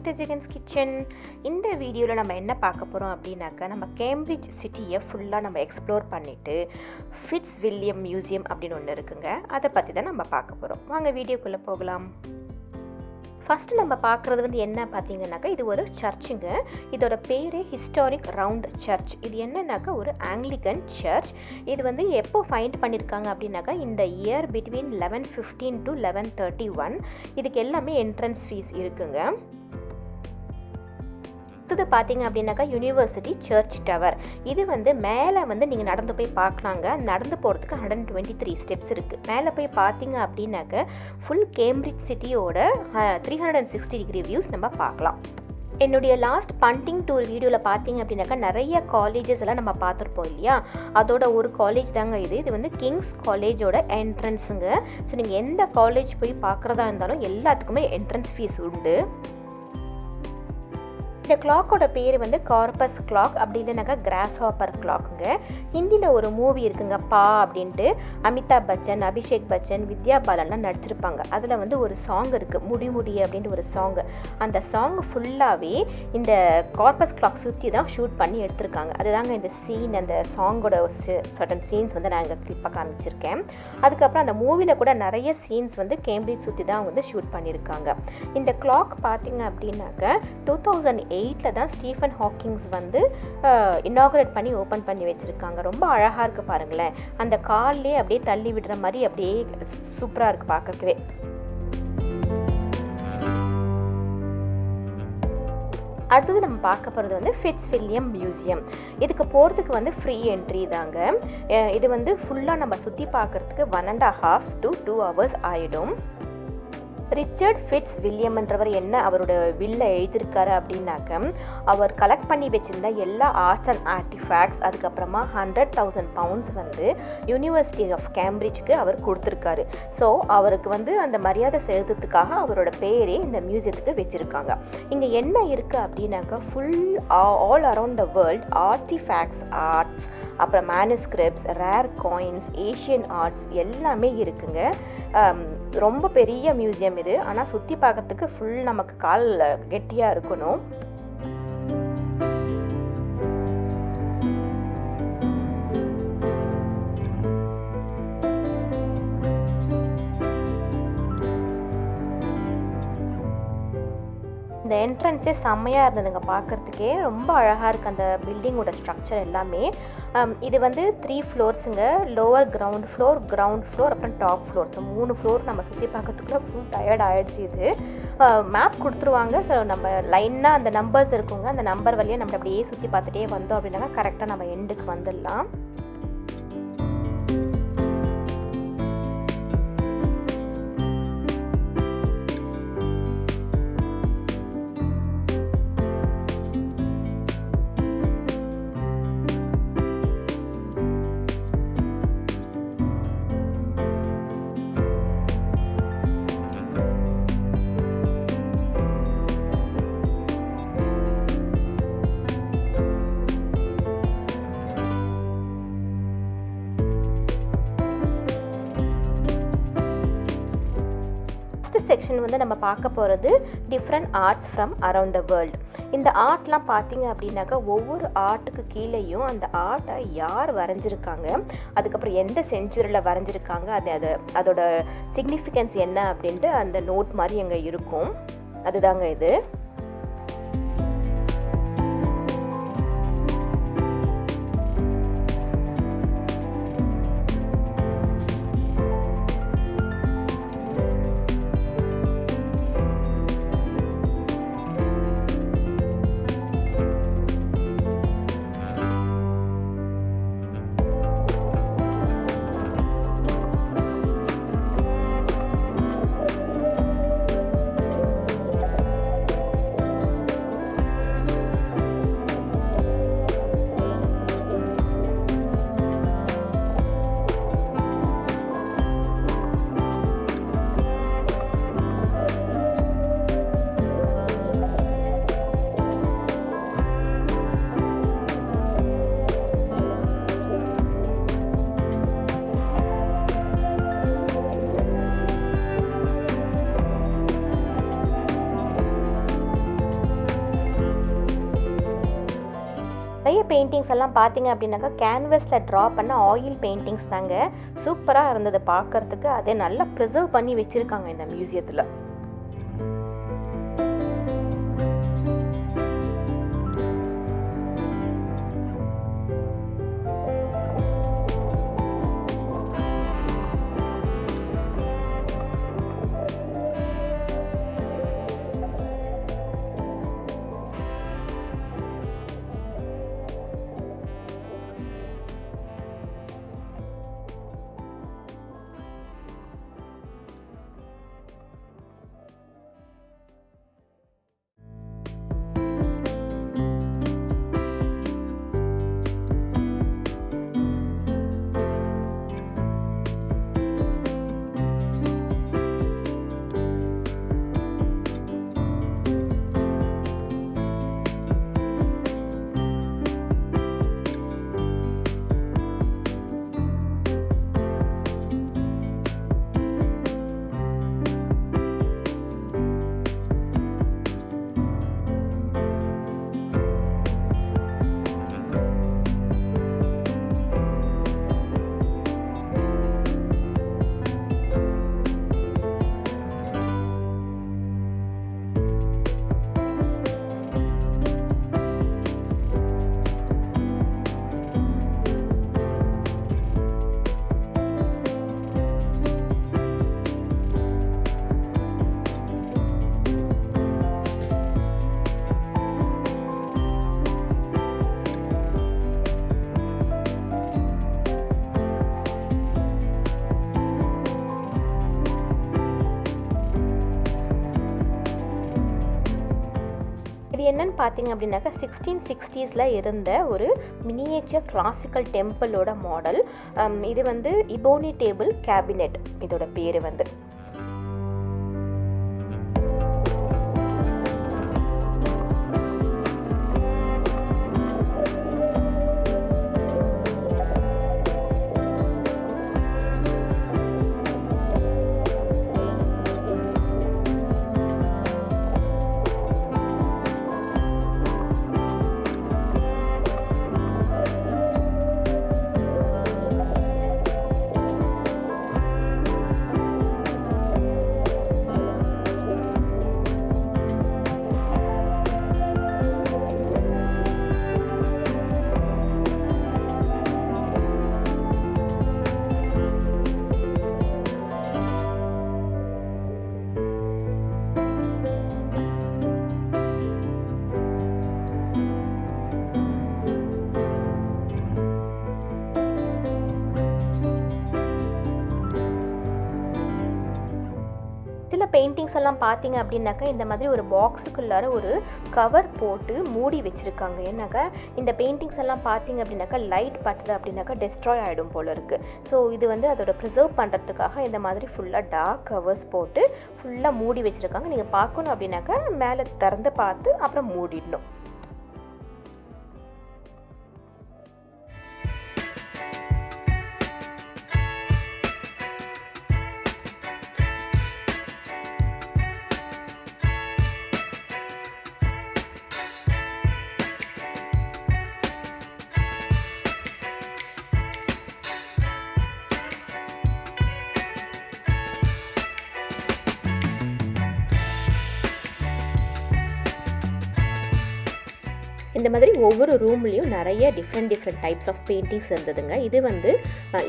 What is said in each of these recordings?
Anitha Jagan's kitchen. இந்த வீடியோவில் நம்ம என்ன பார்க்க போகிறோம் அப்படின்னாக்கா, நம்ம கேம்பிரிட்ஜ் சிட்டியை ஃபுல்லாக நம்ம எக்ஸ்ப்ளோர் பண்ணிவிட்டு ஃபிட்ஸ் வில்லியம் மியூசியம் அப்படின்னு ஒன்று இருக்குங்க, அதை பற்றி தான் நம்ம பார்க்க போகிறோம். வாங்க வீடியோக்குள்ளே போகலாம். ஃபஸ்ட்டு நம்ம பார்க்குறது வந்து என்ன பார்த்தீங்கன்னாக்கா, இது ஒரு சர்ச்சுங்க. இதோட பேரே ஹிஸ்டாரிக் ரவுண்ட் சர்ச். இது என்னன்னாக்கா ஒரு ஆங்கிலிக்கன் சர்ச். இது வந்து எப்போ ஃபைண்ட் பண்ணியிருக்காங்க அப்படின்னாக்கா, இந்த இயர் பிட்வீன் 1115 to 1131. இதுக்கு எல்லாமே என்ட்ரன்ஸ் ஃபீஸ் இருக்குங்க. அடுத்தது பார்த்தீங்க அப்படின்னாக்கா யூனிவர்சிட்டி சர்ச் டவர். இது வந்து மேலே வந்து நீங்கள் நடந்து போய் பார்க்கலாங்க. நடந்து போகிறதுக்கு 123 ஸ்டெப்ஸ் இருக்குது. மேலே போய் பார்த்தீங்க அப்படின்னாக்க ஃபுல் கேம்பிரிட்ஜ் சிட்டியோட 360 டிகிரி வியூஸ் நம்ம பார்க்கலாம். என்னுடைய லாஸ்ட் பண்டிங் டூர் வீடியோவில் பார்த்தீங்க அப்படின்னாக்கா நிறைய காலேஜஸ் எல்லாம் நம்ம பார்த்துருப்போம் இல்லையா, அதோட ஒரு காலேஜ் தாங்க இது. இது வந்து கிங்ஸ் காலேஜோட என்ட்ரன்ஸுங்க. ஸோ நீங்கள் எந்த காலேஜ் போய் பார்க்குறதா இருந்தாலும் எல்லாத்துக்குமே என்ட்ரன்ஸ் ஃபீஸ் உண்டு. இந்த கிளாக்கோட பேர் வந்து கார்பஸ் கிளாக், அப்படி இல்லைனாக்கா கிராஸ் ஹாப்பர் கிளாக்குங்க. ஹிந்தியில் ஒரு மூவி இருக்குங்க, பா அப்படின்ட்டு. அமிதாப் பச்சன், அபிஷேக் பச்சன், வித்யா பாலன்லாம் நடிச்சிருப்பாங்க. அதில் வந்து ஒரு சாங் இருக்குது, முடி முடி அப்படின்ட்டு ஒரு சாங். அந்த சாங் ஃபுல்லாகவே இந்த கார்பஸ் கிளாக் சுற்றி தான் ஷூட் பண்ணி எடுத்திருக்காங்க. அதுதாங்க இந்த சீன், அந்த சாங்கோட சர்டன் சீன்ஸ் வந்து நான் இங்கே கிளிப்பாக காமிச்சிருக்கேன். அதுக்கப்புறம் அந்த மூவியில் கூட நிறைய சீன்ஸ் வந்து கேம்பிரிட்ஜ் சுற்றி தான் வந்து ஷூட் பண்ணியிருக்காங்க. இந்த கிளாக் பார்த்தீங்க அப்படின்னாக்க 2008 தான் ஸ்டீஃபன் ஹாக்கிங்ஸ் வந்து இனாகுரேட் பண்ணி ஓப்பன் பண்ணி வச்சுருக்காங்க. ரொம்ப அழகாக இருக்குது பாருங்களேன். அந்த கால்லேயே அப்படியே தள்ளி விடுற மாதிரி அப்படியே சூப்பராக இருக்குது பார்க்கறதுக்கவே. அடுத்தது நம்ம பார்க்க போகிறது வந்து ஃபிட்ஸ் வில்லியம் மியூசியம். இதுக்கு போகிறதுக்கு வந்து ஃப்ரீ என்ட்ரி தாங்க. இது வந்து ஃபுல்லாக நம்ம சுற்றி பார்க்குறதுக்கு 1.5 to 2 hours ஆகிடும். ரிச்சர்ட் ஃபிட்ஸ் வில்லியம்ன்றவர் என்ன அவரோட வில்ல எழுதியிருக்காரு அப்படின்னாக்க, அவர் கலெக்ட் பண்ணி வச்சிருந்த எல்லா ஆர்ட்ஸ் அண்ட் ஆர்டிஃபேக்ட்ஸ், அதுக்கப்புறமா 100,000 pounds வந்து யூனிவர்சிட்டி ஆஃப் கேம்பிரிட்ஜ்க்கு அவர் கொடுத்துருக்காரு. ஸோ அவருக்கு வந்து அந்த மரியாதை செலுத்துறதுக்காக அவரோட பேரே இந்த மியூசியத்துக்கு வச்சுருக்காங்க. இங்கே என்ன இருக்குது அப்படின்னாக்கா, full all around the world artifacts, arts, அப்புறம் manuscripts, rare coins, Asian arts எல்லாமே இருக்குங்க. ரொம்ப பெரிய மியூசியம் இது. ஆனால் சுற்றி பார்க்கறதுக்கு ஃபுல் நமக்கு கால் கெட்டியாக இருக்கணும். இந்த என்ட்ரன்ஸே செம்மையாக இருந்ததுங்க, பார்க்குறதுக்கே ரொம்ப அழகாக இருக்குது அந்த பில்டிங்கோட ஸ்ட்ரக்சர் எல்லாமே. இது வந்து 3 floors-ங்க. லோவர் கிரவுண்ட் ஃப்ளோர், அப்புறம் டாப் ஃப்ளோர். ஸோ 3 ஃப்ளோர் நம்ம சுற்றி பார்க்கறதுக்குள்ள ஃபுல் டயர்ட் ஆகிடுச்சு. இது மேப் கொடுத்துருவாங்க. ஸோ நம்ம லைனாக அந்த நம்பர்ஸ் இருக்குங்க, அந்த நம்பர் வழியாக நம்ம அப்படியே சுற்றி பார்த்துட்டே வந்தோம் அப்படின்னாக்கா கரெக்டாக நம்ம எண்டுக்கு வந்துடலாம். செக்ஷன் வந்து நம்ம பார்க்க போகிறது different arts from around the world. இந்த ஆர்ட்லாம் பார்த்தீங்க அப்படின்னாக்கா, ஒவ்வொரு ஆர்ட்டுக்கு கீழேயும் அந்த ஆர்ட்டை யார் வரைஞ்சிருக்காங்க, அதுக்கப்புறம் எந்த செஞ்சுரியில் வரைஞ்சிருக்காங்க, அதோட சிக்னிஃபிகன்ஸ் என்ன அப்படின்ட்டு அந்த நோட் மாதிரி அங்கே இருக்கும். அதுதாங்க இது. பெயிண்டிங்ஸ் எல்லாம் பார்த்தீங்க அப்படின்னாக்கா கேன்வஸில் ட்ரா பண்ண ஆயில் பெயிண்டிங்ஸ் தாங்க. சூப்பராக இருந்தது பார்க்குறதுக்கு. அதை நல்லா ப்ரிசர்வ் பண்ணி வச்சுருக்காங்க இந்த மியூசியத்தில். என்னன்னு பார்த்தீங்க அப்படின்னாக்கா 1660s இருந்த ஒரு மினியேச்சர் கிளாசிக்கல் டெம்பிளோட மாடல். இது வந்து இபோனி டேபிள் கேபினெட் இதோட பேர் வந்து. சில பெயிண்டிங்ஸ் எல்லாம் பார்த்தீங்க அப்படின்னாக்கா இந்த மாதிரி ஒரு பாக்ஸுக்குள்ளார ஒரு கவர் போட்டு மூடி வச்சுருக்காங்க. ஏன்னாக்கா இந்த பெயிண்டிங்ஸ் எல்லாம் பார்த்தீங்க அப்படின்னாக்கா லைட் பட்டுது அப்படின்னாக்கா டெஸ்ட்ராய் ஆகிடும் போல இருக்குது. ஸோ இது வந்து அதோட ப்ரிசர்வ் பண்ணுறதுக்காக இந்த மாதிரி ஃபுல்லாக டார்க் கவர்ஸ் போட்டு ஃபுல்லாக மூடி வச்சுருக்காங்க. நீங்கள் பார்க்கணும் அப்படின்னாக்கா மேலே திறந்து பார்த்து அப்புறம் மூடிடணும். இந்த மாதிரி ஒவ்வொரு ரூம்லேயும் நிறைய டிஃப்ரெண்ட் டைப்ஸ் ஆஃப் பெயிண்டிங்ஸ் இருந்ததுங்க. இது வந்து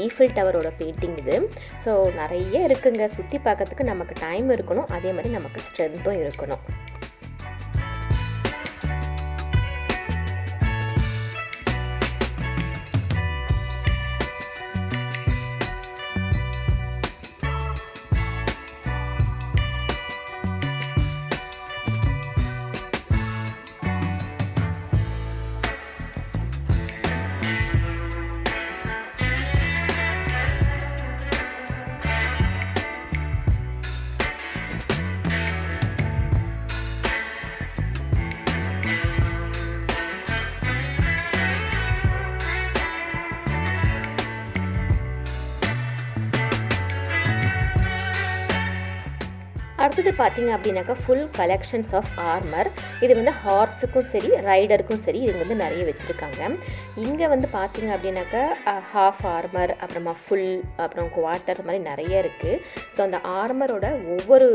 ஈஃபில் டவரோட பெயிண்டிங் இது. ஸோ நிறைய இருக்குங்க. சுற்றி பார்க்கறதுக்கு நமக்கு டைம் இருக்கணும், அதே மாதிரி நமக்கு ஸ்ட்ரென்த்தும் இருக்கணும். அடுத்தது பார்த்தீங்க அப்படின்னாக்கா ஃபுல் கலெக்ஷன்ஸ் ஆஃப் ஆர்மர். இது வந்து ஹார்ஸுக்கும் சரி ரைடருக்கும் சரி இது வந்து நிறைய வச்சுருக்காங்க. இங்கே வந்து பார்த்தீங்க அப்படின்னாக்கா ஹாஃப் ஆர்மர், அப்புறமா ஃபுல், அப்புறம் குவார்ட்டர், மாதிரி நிறைய இருக்குது. ஸோ அந்த ஆர்மரோட ஒவ்வொரு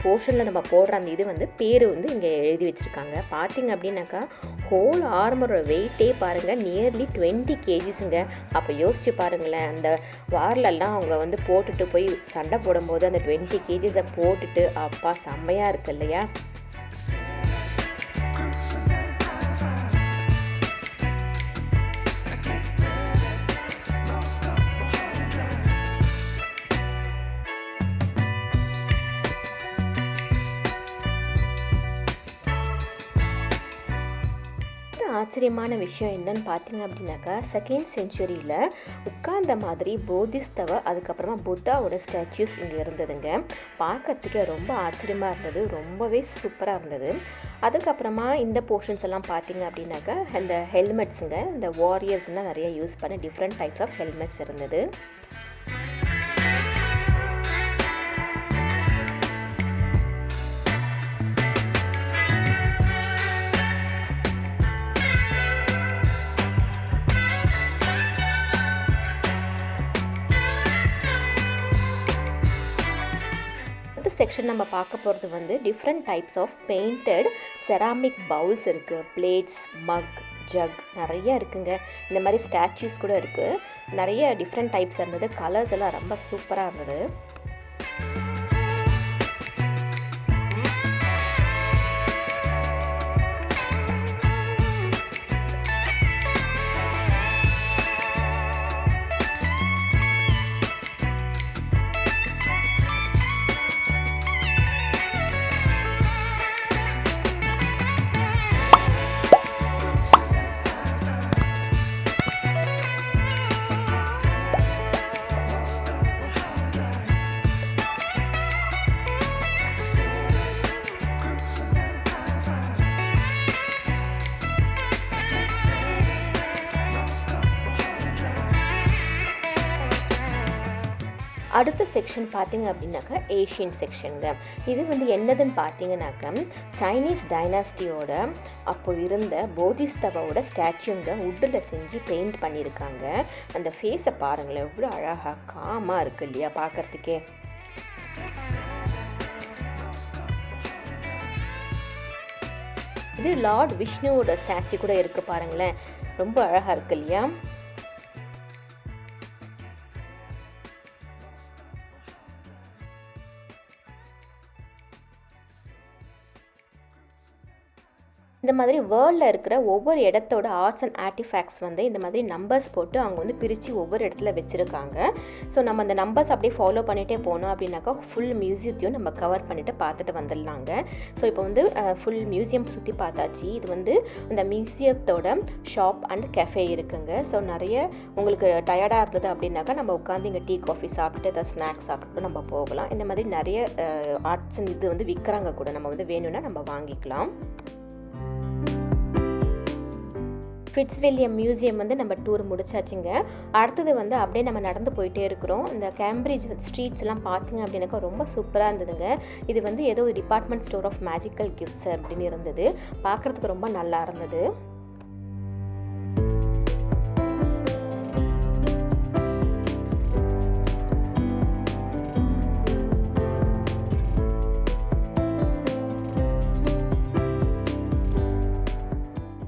போர்ஷனில் நம்ம போடுற அந்த இது வந்து பேர் வந்து இங்கே எழுதி வச்சுருக்காங்க. பார்த்தீங்க அப்படின்னாக்கா ஹோல் ஆர்மரோட வெயிட்டே பாருங்கள் நியர்லி 20 kgsங்க. அப்போ யோசிச்சு பாருங்களேன், அந்த வார்லெல்லாம் அவங்க வந்து போட்டுட்டு போய் சண்டை போடும்போது அந்த 20 kgsஸை போட்டுட்டு அப்பா செம்மையாக இருக்கு இல்லையா? ஆச்சரியமான விஷயம் என்னன்னு பார்த்தீங்க அப்படின்னாக்கா, 2nd centuryயில் உட்கார்ந்த மாதிரி போதிஸ்தவ, அதுக்கப்புறமா புத்தாவோட ஸ்டாச்சூஸ் இங்கே இருந்ததுங்க. பார்க்கறதுக்கே ரொம்ப ஆச்சரியமாக இருந்தது, ரொம்பவே சூப்பராக இருந்தது. அதுக்கப்புறமா இந்த போர்ஷன்ஸ் எல்லாம் பார்த்தீங்க அப்படின்னாக்கா இந்த ஹெல்மெட்ஸுங்க, இந்த வாரியர்ஸ்லாம் நிறைய யூஸ் பண்ண டிஃப்ரெண்ட் டைப்ஸ் ஆஃப் ஹெல்மெட்ஸ் இருந்தது. செக்ஷன் நம்ம பார்க்க போகிறது வந்து different types of painted ceramic bowls இருக்குது, பிளேட்ஸ், மக், ஜக் நிறைய இருக்குங்க. இந்த மாதிரி ஸ்டாச்சூஸ் கூட இருக்குது. நிறைய டிஃப்ரெண்ட் டைப்ஸ் இருந்தது. கலர்ஸ் எல்லாம் ரொம்ப சூப்பராக இருந்தது. அடுத்த செக்ஷன் பார்த்தீங்க அப்படின்னாக்கா ஏஷியன் செக்ஷனுங்க. இது வந்து என்னதுன்னு பார்த்தீங்கன்னாக்கா சைனீஸ் டைனாஸ்டியோட அப்போ இருந்த போதிஸ்தவோட ஸ்டாச்சுங்க வுட்டில் செஞ்சு பெயிண்ட் பண்ணியிருக்காங்க. அந்த ஃபேஸை பாருங்களேன், எவ்வளோ அழகாக காமாக இருக்குது இல்லையா பார்க்குறதுக்கே. இது லார்ட் விஷ்ணுவோட ஸ்டாச்சு கூட இருக்குது பாருங்களேன், ரொம்ப அழகாக இருக்கு இல்லையா? இந்த மாதிரி வேர்ல்டில் இருக்கிற ஒவ்வொரு இடத்தோட ஆர்ட்ஸ் அண்ட் ஆர்டிஃபேக்ட்ஸ் வந்து இந்த மாதிரி நம்பர்ஸ் போட்டு அவங்க வந்து பிரித்து ஒவ்வொரு இடத்துல வச்சுருக்காங்க. ஸோ நம்ம அந்த நம்பர்ஸ் அப்படியே ஃபாலோ பண்ணிகிட்டே போனோம் அப்படின்னாக்கா ஃபுல் மியூசியத்தையும் நம்ம கவர் பண்ணிவிட்டு பார்த்துட்டு வந்துடலாங்க. ஸோ இப்போ வந்து ஃபுல் மியூசியம் சுற்றி பார்த்தாச்சு. இது வந்து இந்த மியூசியத்தோட ஷாப் அண்ட் கெஃபே இருக்குங்க. ஸோ நிறைய உங்களுக்கு டயர்டாக இருந்தது அப்படின்னாக்கா நம்ம உட்காந்து இங்கே டீ காஃபி சாப்பிட்டு ஏதாவது ஸ்நாக்ஸ் சாப்பிட்டு நம்ம போகலாம். இந்த மாதிரி நிறைய ஆர்ட்ஸ் இது வந்து விற்கிறாங்க கூட, நம்ம வந்து வேணும்னா நம்ம வாங்கிக்கலாம். ஃபிட்ஸ்வில்லியம் மியூசியம் வந்து நம்ம டூர் முடிச்சாச்சுங்க. அடுத்தது வந்து அப்படியே நம்ம நடந்து போயிட்டே இருக்கிறோம். இந்த கேம்பிரிட்ஜ் ஸ்ட்ரீட்ஸ் எல்லாம் பார்த்தீங்க அப்படின்னாக்கா ரொம்ப சூப்பராக இருந்ததுங்க. இது வந்து ஏதோ ஒரு department store of magical gifts அப்படின்னு இருந்தது. பார்க்குறதுக்கு ரொம்ப நல்லா இருந்தது.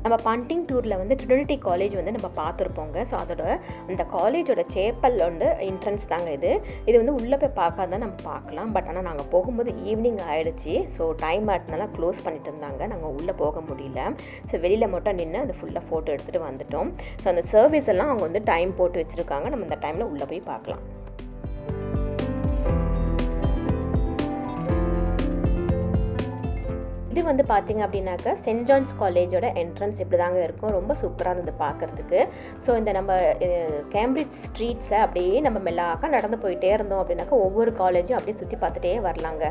நம்ம பண்டிங் டூரில் வந்து ட்ரினிட்டி காலேஜ் வந்து நம்ம பார்த்துருப்போங்க. ஸோ அதோட அந்த காலேஜோட சேப்பல் வந்து என்ட்ரன்ஸ் தாங்க இது. இது வந்து உள்ளே போய் பார்க்காதான் நம்ம பார்க்கலாம். பட் ஆனால் நாங்கள் போகும்போது ஈவினிங் ஆகிடுச்சு. ஸோ டைம் ஆகிட்டனால க்ளோஸ் பண்ணிட்டு இருந்தாங்க, நாங்கள் உள்ளே போக முடியல. ஸோ வெளியில் மட்டும் நின்று அந்த ஃபுல்லாக ஃபோட்டோ எடுத்துகிட்டு வந்துட்டோம். ஸோ அந்த சர்வீஸ் எல்லாம் அவங்க வந்து டைம் போட்டு வச்சுருக்காங்க. நம்ம அந்த டைமில் உள்ளே போய் பார்க்கலாம். இது வந்து பார்த்திங்க அப்படின்னாக்கா சென்ட் ஜான்ஸ் காலேஜோட என்ட்ரன்ஸ் இப்படி தாங்க இருக்கும். ரொம்ப சூப்பராக இருந்தது பார்க்குறதுக்கு. ஸோ இந்த நம்ம கேம்பிரிட்ஜ் ஸ்ட்ரீட்ஸை அப்படியே நம்ம மெல்லாக்க நடந்து போயிட்டே இருந்தோம் அப்படின்னாக்கா ஒவ்வொரு காலேஜும் அப்படியே சுற்றி பார்த்துட்டே வரலாங்க.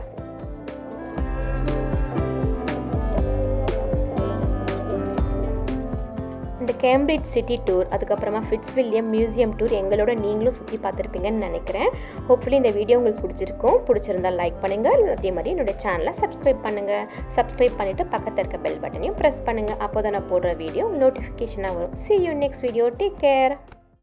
இந்த கேம்பிரிட்ஜ் சிட்டி டூர், அதுக்கப்புறமா ஃபிட்ஸ்வில்லியம் மியூசியம் டூர் எங்களோட நீங்களும் சுற்றி பார்த்துருப்பீங்கன்னு நினைக்கிறேன். ஹோப்ஃபுல்லி இந்த வீடியோ உங்களுக்கு பிடிச்சிருந்தால் லைக் பண்ணுங்கள். அதே மாதிரி என்னோட சேனலை சப்ஸ்கிரைப் பண்ணுங்கள். சப்ஸ்கிரைப் பண்ணிவிட்டு பக்கத்தில் இருக்க பெல் பட்டனையும் ப்ரெஸ் பண்ணுங்கள். அப்போ தான் நான் போடுற வீடியோ நோட்டிஃபிகேஷனாக வரும். See you next video. Take care.